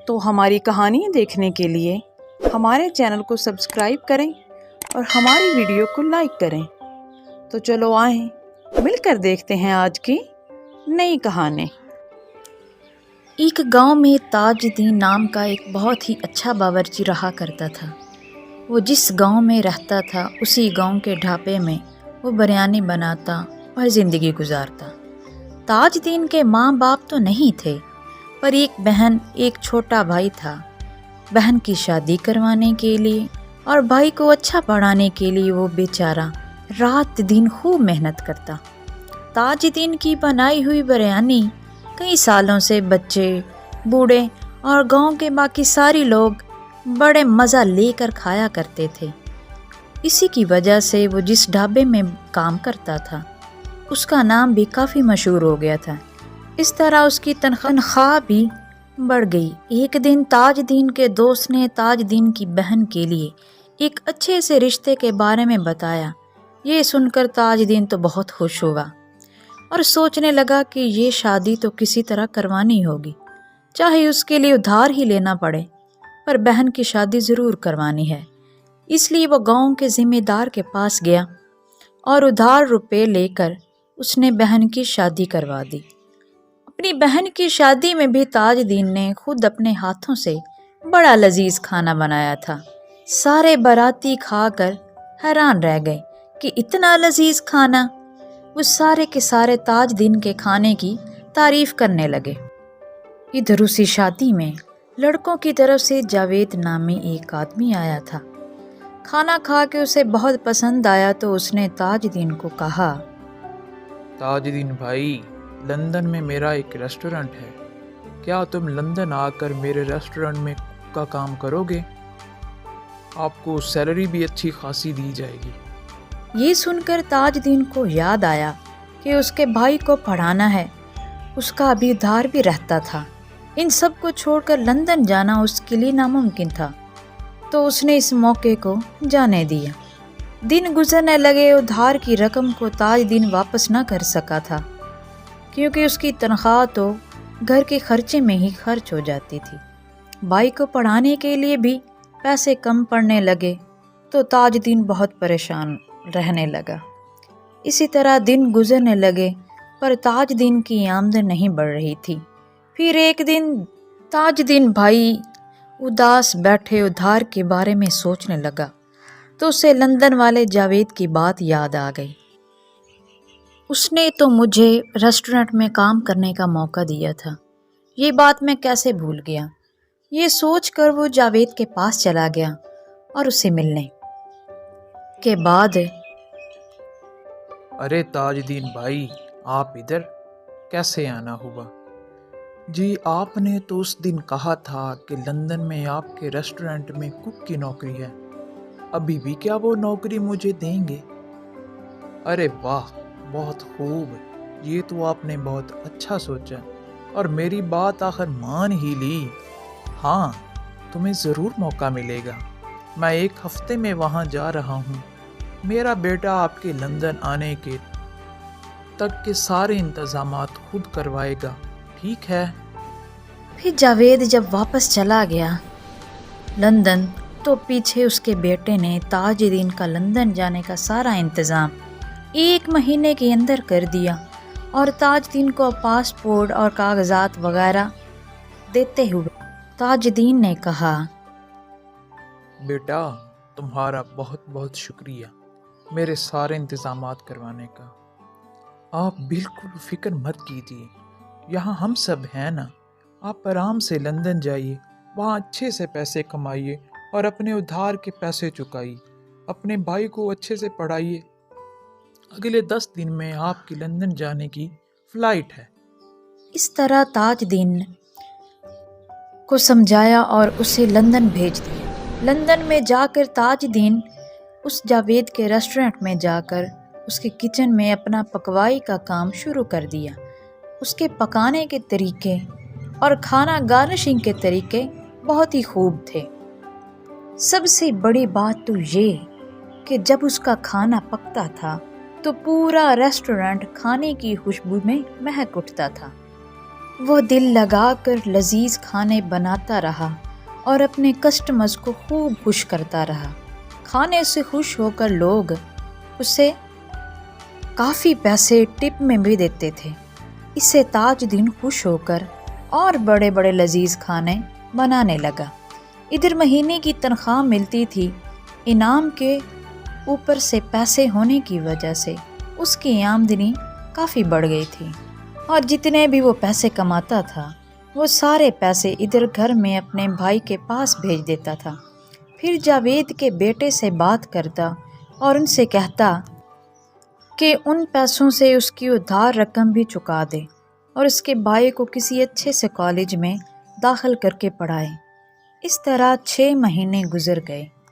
تو ہماری کہانیاں دیکھنے کے لیے ہمارے چینل کو سبسکرائب کریں اور ہماری ویڈیو کو لائک کریں۔ تو چلو آئیں مل کر دیکھتے ہیں آج کی نئی کہانی۔ ایک گاؤں میں تاج الدین نام کا ایک بہت ہی اچھا باورچی رہا کرتا تھا۔ وہ جس گاؤں میں رہتا تھا اسی گاؤں کے ڈھابے میں وہ بریانی بناتا اور زندگی گزارتا۔ تاج الدین کے ماں باپ تو نہیں تھے، پر ایک بہن ایک چھوٹا بھائی تھا۔ بہن کی شادی کروانے کے لیے اور بھائی کو اچھا پڑھانے کے لیے وہ بیچارہ رات دن خوب محنت کرتا۔ تاج الدین کی بنائی ہوئی بریانی کئی سالوں سے بچے، بوڑھے اور گاؤں کے باقی سارے لوگ بڑے مزہ لے کر کھایا کرتے تھے۔ اسی کی وجہ سے وہ جس ڈھابے میں کام کرتا تھا اس کا نام بھی کافی مشہور ہو گیا تھا۔ اس طرح اس کی تنخواہ بھی بڑھ گئی۔ ایک دن تاج الدین کے دوست نے تاج الدین کی بہن کے لیے ایک اچھے سے رشتے کے بارے میں بتایا۔ یہ سن کر تاج الدین تو بہت خوش ہوا اور سوچنے لگا کہ یہ شادی تو کسی طرح کروانی ہوگی، چاہے اس کے لیے ادھار ہی لینا پڑے، پر بہن کی شادی ضرور کروانی ہے۔ اس لیے وہ گاؤں کے ذمہ دار کے پاس گیا اور ادھار روپے لے کر اس نے بہن کی شادی کروا دی۔ اپنی بہن کی شادی میں بھی تاج الدین نے خود اپنے ہاتھوں سے بڑا لذیذ کھانا بنایا تھا۔ سارے باراتی کھا کر حیران رہ گئے کہ اتنا لذیذ کھانا۔ وہ سارے کے سارے تاج الدین کے کھانے کی تعریف کرنے لگے۔ ادھر اسی شادی میں لڑکوں کی طرف سے جاوید نامی ایک آدمی آیا تھا۔ کھانا کھا کے اسے بہت پسند آیا تو اس نے تاج الدین کو کہا، تاج الدین بھائی، لندن میں میرا ایک ریسٹورنٹ ہے، کیا تم لندن آ کر میرے ریسٹورنٹ میں کوک کا کام کرو گے؟ آپ کو سیلری بھی اچھی خاصی دی جائے گی۔ یہ سن کر تاج الدین کو یاد آیا کہ اس کے بھائی کو پڑھانا ہے، اس کا ابھی ادھار بھی رہتا تھا۔ ان سب کو چھوڑ کر لندن جانا اس کے لیے ناممکن تھا، تو اس نے اس موقع کو جانے دیا۔ دن گزرنے لگے، ادھار کی رقم کو تاج الدین واپس نہ کر سکا تھا، کیونکہ اس کی تنخواہ تو گھر کے خرچے میں ہی خرچ ہو جاتی تھی۔ بھائی کو پڑھانے کے لیے بھی پیسے کم پڑنے لگے تو تاج الدین بہت پریشان رہنے لگا۔ اسی طرح دن گزرنے لگے پر تاج الدین کی آمدن نہیں بڑھ رہی تھی۔ پھر ایک دن تاج الدین بھائی اداس بیٹھے ادھار کے بارے میں سوچنے لگا تو اسے لندن والے جاوید کی بات یاد آ گئی۔ اس نے تو مجھے ریسٹورنٹ میں کام کرنے کا موقع دیا تھا، یہ بات میں کیسے بھول گیا۔ یہ سوچ کر وہ جاوید کے پاس چلا گیا اور اسے ملنے کے بعد، ارے تاج الدین بھائی، آپ ادھر کیسے آنا ہوا؟ جی آپ نے تو اس دن کہا تھا کہ لندن میں آپ کے ریسٹورنٹ میں کک کی نوکری ہے، ابھی بھی کیا وہ نوکری مجھے دیں گے؟ ارے واہ، بہت خوب، یہ تو آپ نے بہت اچھا سوچا اور میری بات آخر مان ہی لی۔ ہاں، تمہیں ضرور موقع ملے گا، میں ایک ہفتے میں وہاں جا رہا ہوں۔ میرا بیٹا آپ کے لندن آنے کے تک کے سارے انتظامات خود کروائے گا، ٹھیک ہے؟ پھر جاوید جب واپس چلا گیا لندن تو پیچھے اس کے بیٹے نے تاج الدین کا لندن جانے کا سارا انتظام 1 مہینے کے اندر کر دیا اور تاج الدین کو پاسپورٹ اور کاغذات وغیرہ دیتے ہوئے تاج الدین نے کہا، بیٹا تمہارا بہت بہت شکریہ میرے سارے انتظامات کروانے کا۔ آپ بالکل فکر مت کیجیے، یہاں ہم سب ہیں نا۔ آپ آرام سے لندن جائیے، وہاں اچھے سے پیسے کمائیے اور اپنے ادھار کے پیسے چکائیے، اپنے بھائی کو اچھے سے پڑھائیے۔ اگلے 10 دن میں آپ کی لندن جانے کی فلائٹ ہے۔ اس طرح تاج الدین کو سمجھایا اور اسے لندن بھیج دیا۔ لندن میں جا کر تاج الدین اس جاوید کے ریسٹورنٹ میں جا کر اس کے کچن میں اپنا پکوائی کا کام شروع کر دیا۔ اس کے پکانے کے طریقے اور کھانا گارنشنگ کے طریقے بہت ہی خوب تھے۔ سب سے بڑی بات تو یہ کہ جب اس کا کھانا پکتا تھا تو پورا ریسٹورنٹ کھانے کی خوشبو میں مہک اٹھتا تھا۔ وہ دل لگا کر لذیذ کھانے بناتا رہا اور اپنے کسٹمرز کو خوب خوش کرتا رہا۔ کھانے سے خوش ہو کر لوگ اسے کافی پیسے ٹپ میں بھی دیتے تھے۔ اس سے تاج الدین خوش ہو کر اور بڑے بڑے لذیذ کھانے بنانے لگا۔ ادھر مہینے کی تنخواہ ملتی تھی، انعام کے اوپر سے پیسے ہونے کی وجہ سے اس کی آمدنی کافی بڑھ گئی تھی، اور جتنے بھی وہ پیسے کماتا تھا وہ سارے پیسے ادھر گھر میں اپنے بھائی کے پاس بھیج دیتا تھا۔ پھر جاوید کے بیٹے سے بات کرتا اور ان سے کہتا کہ ان پیسوں سے اس کی ادھار رقم بھی چکا دے اور اس کے بھائی کو کسی اچھے سے کالج میں داخل کر کے پڑھائے۔ اس طرح 6 مہینے گزر گئے۔